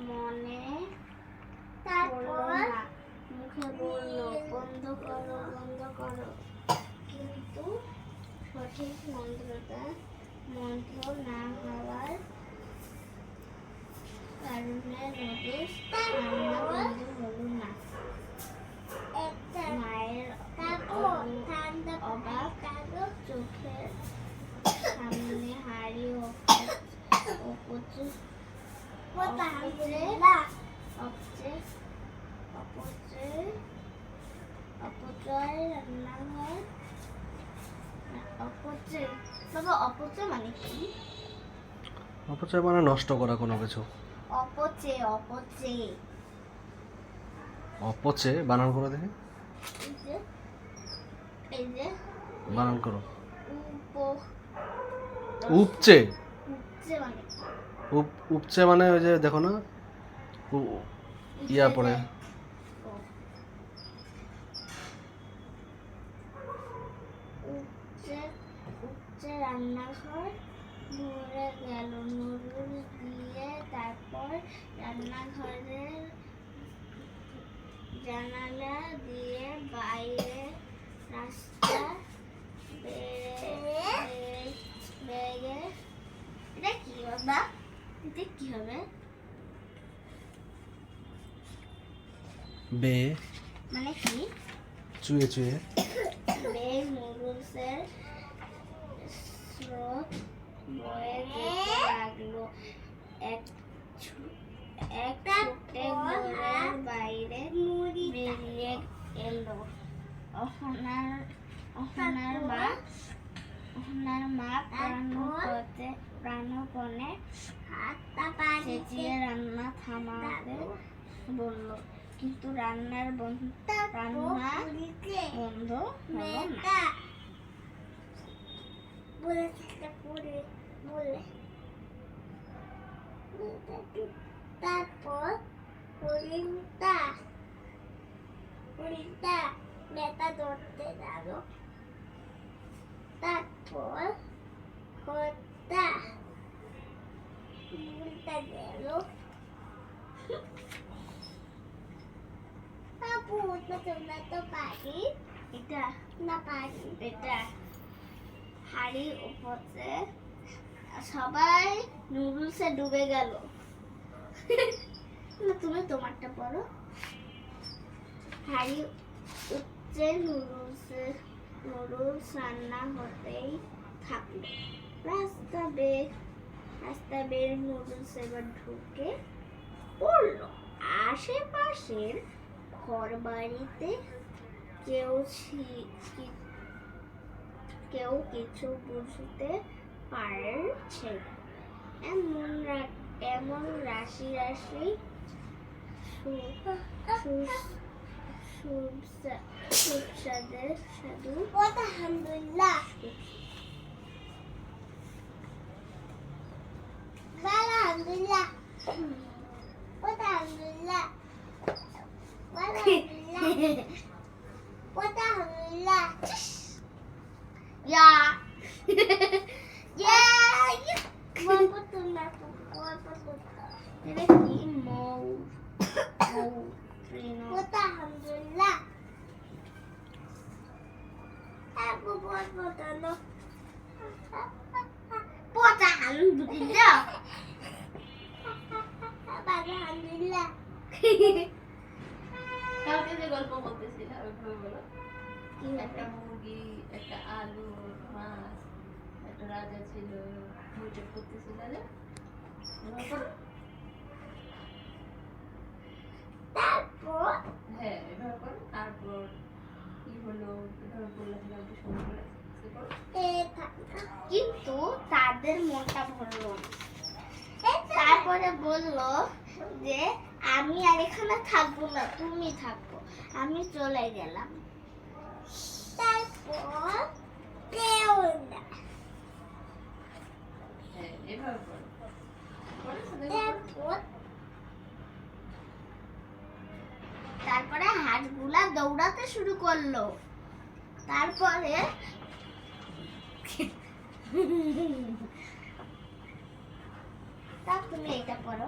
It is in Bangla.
মনে তারপর মুখে বললো বন্ধ করো বন্ধ করো, কিন্তু সঠিক মন্ত্র না হওয়ার কারণে নুডলস রান্না বন্ধ হলো না। মায়ের অবাক চোখের সামনে হাড়ি অপচয় রান্নাঘর। অপচয় বাবা, অপচয় মানে কি? অপচয় মানে নষ্ট করা কোনো কিছু। অপচয় অপচয় অপচয় বানান করে দেখে। এই যে বানান করো। উপচে। উপচে। উপচে মানে উপচে মানে ওই যে দেখো না ইয়া পড়ে। উপচে রান্নাঘর ভরে গেল নুডলস দিয়ে। তারপর রান্নাঘরের জানালা দিয়ে বাইরে রাস্তা বেরিয়ে। এটা কি বাবা? এটা কি হবে? বে মানে কি? চুয়ে চুয়ে। বে নুডলসের স্রোত বয়ে যেতে লাগলো। এক ছুটে ঘরের বাইরে বেরিয়ে এলো। অহনার মা প্রাণপণে চেঁচিয়ে রান্না থামাতে বলল, কিন্তু রান্না বন্ধ হলো না। তারপর হরিণটা নেতা ধরতে গেল। তারপর হত্যা গেল। তো পারি এটা না পারি এটা হাড়ি উপচে সবাই নুডলসে ডুবে গেল। তুমি তোমারটা পড়ো। হাড়ি উপচে নুডলস রান্না হতেই থাকলো। রাস্তা বের নুডলস এবার ঢুকে পড়লো। আশেপাশের ঘর বাড়িতে কেউ কিছু বুঝতে পারছে। এমন রাশি রাশি সুস্বাদের সাধু আলহামদুলিল্লাহ আলহামদুলিল্লাহ আলহামদুলিল্লাহ আলহামদুলিল্লাহ ya ya ini ki mau alhamdulillah aku buat alhamdulillah alhamdulillah কালকে যে গল্প বলতেছিলাম ওইভাবে বলো। একটা মুরগি, একটা আলু, মাছ, একটা রাজা ছিল, বৈঠক করতেছিল না? তারপর হ্যাঁ এভাবে করো। তারপর কি হলো এভাবে বললাম শুরু করে। কিন্তু তাদের মনটা ভরল না। তারপরে বলল যে আমি আর এখানে থাকবো না, তুমি থাকবো। আমি চলে গেলাম। তারপর তারপরে হাঁসগুলা দৌড়াতে শুরু করলো। তারপরে তুমি এটা পড়ো।